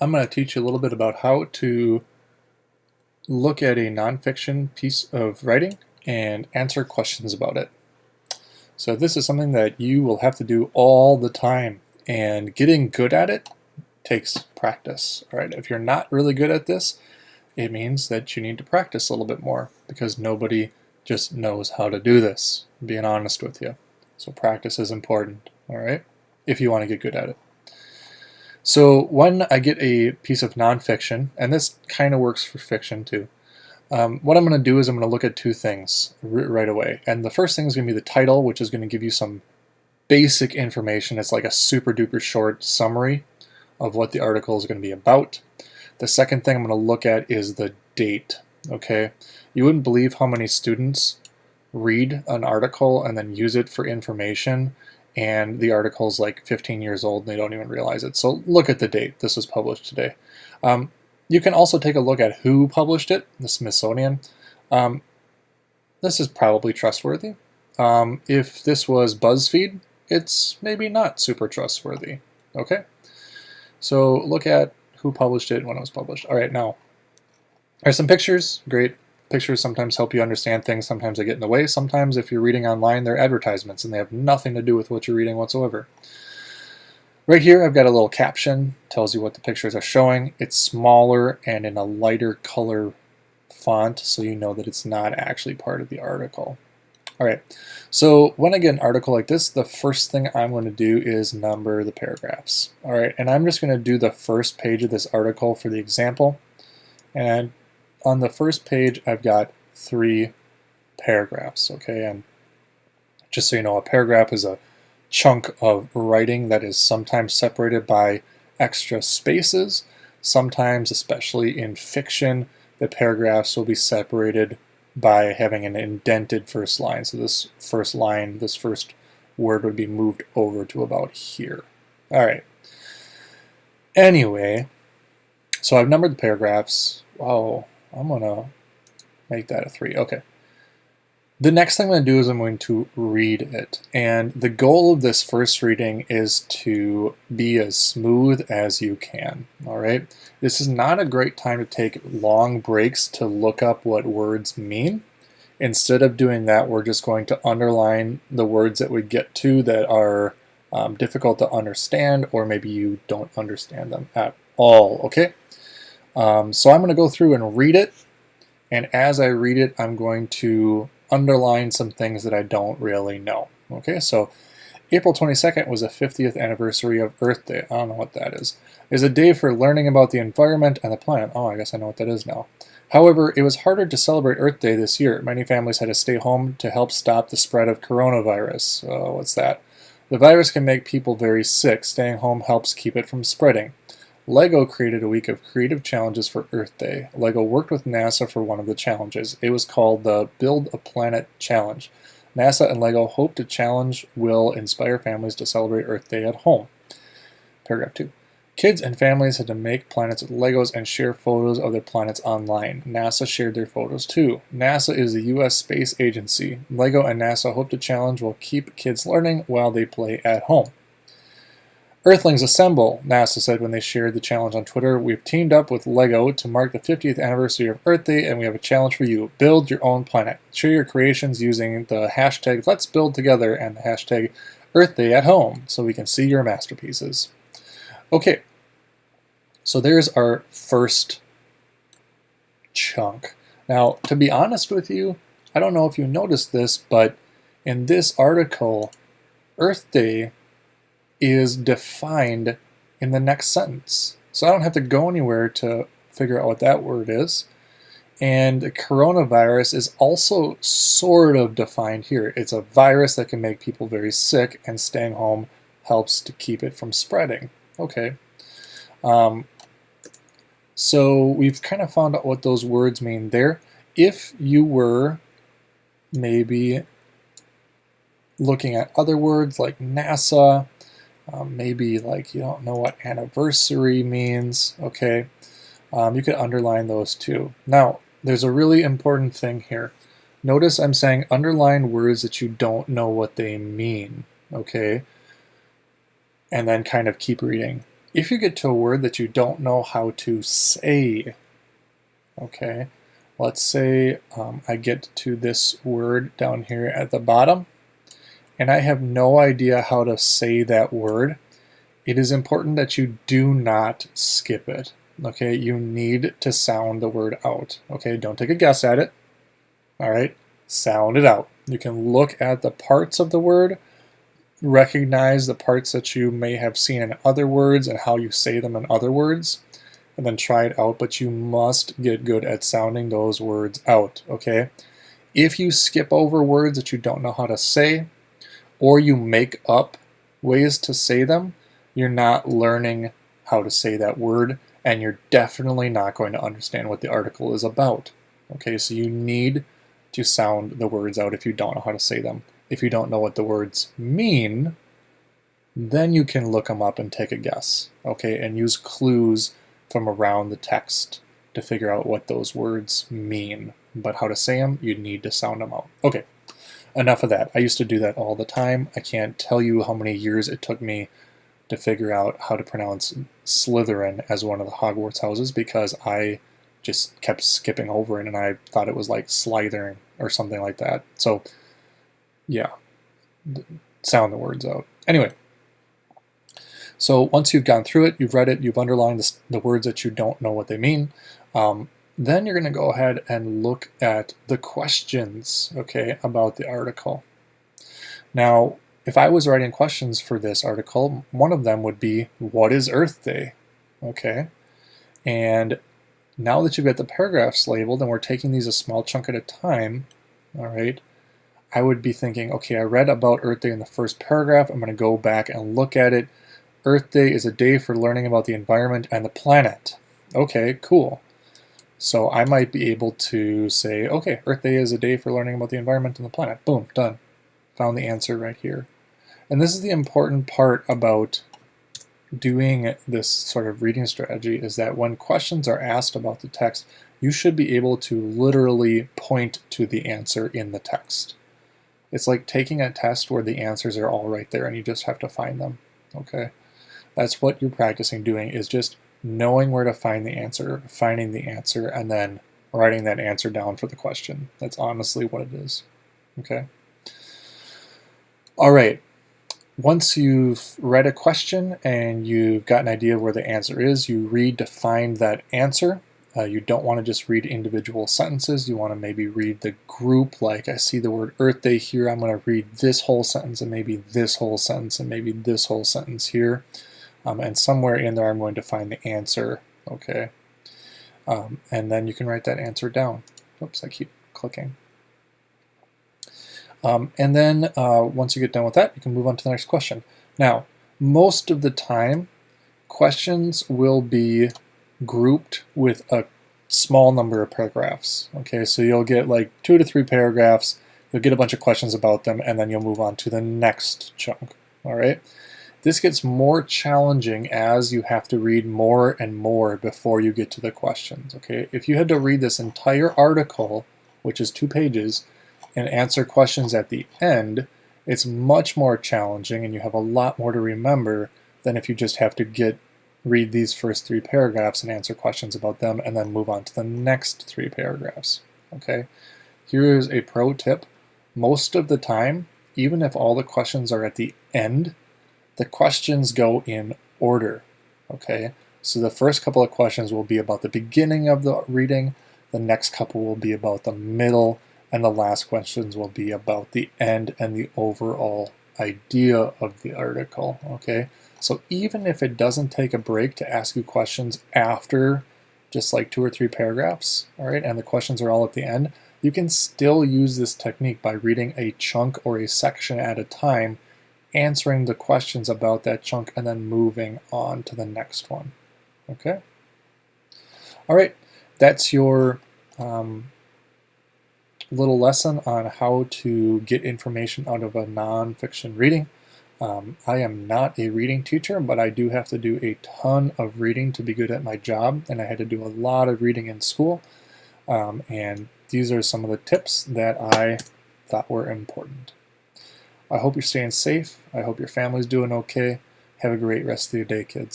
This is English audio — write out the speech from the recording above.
I'm going to teach you a little bit about how to look at a nonfiction piece of writing and answer questions about it. So this is something that you will have to do all the time, and getting good at it takes practice. All right, if you're not really good at this, it means that you need to practice a little bit more, because nobody just knows how to do this, being honest with you. So practice is important, all right, if you want to get good at it. So when I get a piece of nonfiction, and this kind of works for fiction too, what I'm going to do is I'm going to look at two things right away. And the first thing is going to be the title, which is going to give you some basic information. It's like a super duper short summary of what the article is going to be about. The second thing I'm going to look at is the date. Okay, you wouldn't believe how many students read an article and then use it for information, and the article's like 15 years old and they don't even realize it. So look at the date. This was published today. You can also take a look at who published it, the Smithsonian. This is probably trustworthy. If this was BuzzFeed, it's maybe not super trustworthy. Okay, so look at who published it and when it was published. All right, now there's some pictures. Great. Pictures sometimes help you understand things. Sometimes they get in the way. Sometimes if you're reading online, they're advertisements and they have nothing to do with what you're reading whatsoever. Right here I've got a little caption, tells you what the pictures are showing. It's smaller and in a lighter color font, so you know that it's not actually part of the article. Alright, so when I get an article like this, the first thing I'm going to do is number the paragraphs. Alright, and I'm just going to do the first page of this article for the example. And on the first page I've got 3 paragraphs, okay? And just so you know, a paragraph is a chunk of writing that is sometimes separated by extra spaces. Sometimes, especially in fiction, the paragraphs will be separated by having an indented first line. So this first line, this first word would be moved over to about here. All right. Anyway, so I've numbered the paragraphs. Wow, I'm going to make that a 3. Okay. The next thing I'm going to do is I'm going to read it, and the goal of this first reading is to be as smooth as you can. All right, this is not a great time to take long breaks to look up what words mean. Instead of doing that, we're just going to underline the words that we get to that are difficult to understand, or maybe you don't understand them at all. Okay, so I'm going to go through and read it, and as I read it, I'm going to underline some things that I don't really know. Okay, so April 22nd was the 50th anniversary of Earth Day. I don't know what that is. It's a day for learning about the environment and the planet. Oh, I guess I know what that is now. However, it was harder to celebrate Earth Day this year. Many families had to stay home to help stop the spread of coronavirus. What's that? The virus can make people very sick. Staying home helps keep it from spreading. LEGO created a week of creative challenges for Earth Day. LEGO worked with NASA for one of the challenges. It was called the Build a Planet Challenge. NASA and LEGO hope the challenge will inspire families to celebrate Earth Day at home. Paragraph 2. Kids and families had to make planets with Legos and share photos of their planets online. NASA shared their photos too. NASA is the U.S. space agency. LEGO and NASA hope the challenge will keep kids learning while they play at home. Earthlings assemble, NASA said when they shared the challenge on Twitter. We've teamed up with LEGO to mark the 50th anniversary of Earth Day, and we have a challenge for you. Build your own planet. Share your creations using the hashtag Let's Build Together and the hashtag Earth Day at Home so we can see your masterpieces. Okay, so there's our first chunk. Now, to be honest with you, I don't know if you noticed this, but in this article, Earth Day is defined in the next sentence. So I don't have to go anywhere to figure out what that word is. And the coronavirus is also sort of defined here. It's a virus that can make people very sick, and staying home helps to keep it from spreading. Okay. So we've kind of found out what those words mean there. If you were maybe looking at other words like NASA, maybe like you don't know what anniversary means, okay, you could underline those too. Now, there's a really important thing here. Notice I'm saying underline words that you don't know what they mean, okay, and then kind of keep reading. If you get to a word that you don't know how to say, okay, let's say I get to this word down here at the bottom, and I have no idea how to say that word, it is important that you do not skip it. Okay, you need to sound the word out. Okay, don't take a guess at it. All right, sound it out. You can look at the parts of the word, recognize the parts that you may have seen in other words and how you say them in other words, and then try it out, but you must get good at sounding those words out, okay? If you skip over words that you don't know how to say, or you make up ways to say them, you're not learning how to say that word, and you're definitely not going to understand what the article is about. Okay, so you need to sound the words out if you don't know how to say them. If you don't know what the words mean, then you can look them up and take a guess, okay, and use clues from around the text to figure out what those words mean. But how to say them, you need to sound them out. Okay, enough of that. I used to do that all the time. I can't tell you how many years it took me to figure out how to pronounce Slytherin as one of the Hogwarts houses because I just kept skipping over it and I thought it was like Slytherin or something like that. So yeah, sound the words out. Anyway, so once you've gone through it, you've read it, you've underlined the words that you don't know what they mean, then you're going to go ahead and look at the questions, okay, about the article. Now, if I was writing questions for this article, one of them would be, what is Earth Day? Okay, and now that you've got the paragraphs labeled and we're taking these a small chunk at a time, all right, I would be thinking, okay, I read about Earth Day in the first paragraph. I'm going to go back and look at it. Earth Day is a day for learning about the environment and the planet. Okay, cool. So I might be able to say, okay, Earth Day is a day for learning about the environment and the planet. Boom, done. Found the answer right here. And this is the important part about doing this sort of reading strategy is that when questions are asked about the text, you should be able to literally point to the answer in the text. It's like taking a test where the answers are all right there and you just have to find them, okay? That's what you're practicing doing, is just knowing where to find the answer, finding the answer, and then writing that answer down for the question. That's honestly what it is, okay? All right, once you've read a question and you've got an idea of where the answer is, you read to find that answer. You don't want to just read individual sentences. You want to maybe read the group, like I see the word Earth Day here. I'm going to read this whole sentence and maybe this whole sentence and maybe this whole sentence here. And somewhere in there I'm going to find the answer, okay? And then you can write that answer down. Oops, I keep clicking. And then once you get done with that, you can move on to the next question. Now, most of the time, questions will be grouped with a small number of paragraphs. Okay, so you'll get like 2 to 3 paragraphs, you'll get a bunch of questions about them, and then you'll move on to the next chunk. All right. This gets more challenging as you have to read more and more before you get to the questions. Okay, if you had to read this entire article, which is 2 pages, and answer questions at the end, it's much more challenging and you have a lot more to remember than if you just have to read these first 3 paragraphs and answer questions about them and then move on to the next 3 paragraphs. Okay, here is a pro tip. Most of the time, even if all the questions are at the end, the questions go in order. Okay, so the first couple of questions will be about the beginning of the reading, the next couple will be about the middle, and the last questions will be about the end and the overall idea of the article, okay? So even if it doesn't take a break to ask you questions after just like 2 or 3 paragraphs, all right, and the questions are all at the end, you can still use this technique by reading a chunk or a section at a time, answering the questions about that chunk, and then moving on to the next one, okay? All right, that's your little lesson on how to get information out of a nonfiction reading. I am not a reading teacher, but I do have to do a ton of reading to be good at my job, and I had to do a lot of reading in school. And these are some of the tips that I thought were important. I hope you're staying safe. I hope your family's doing okay. Have a great rest of your day, kids.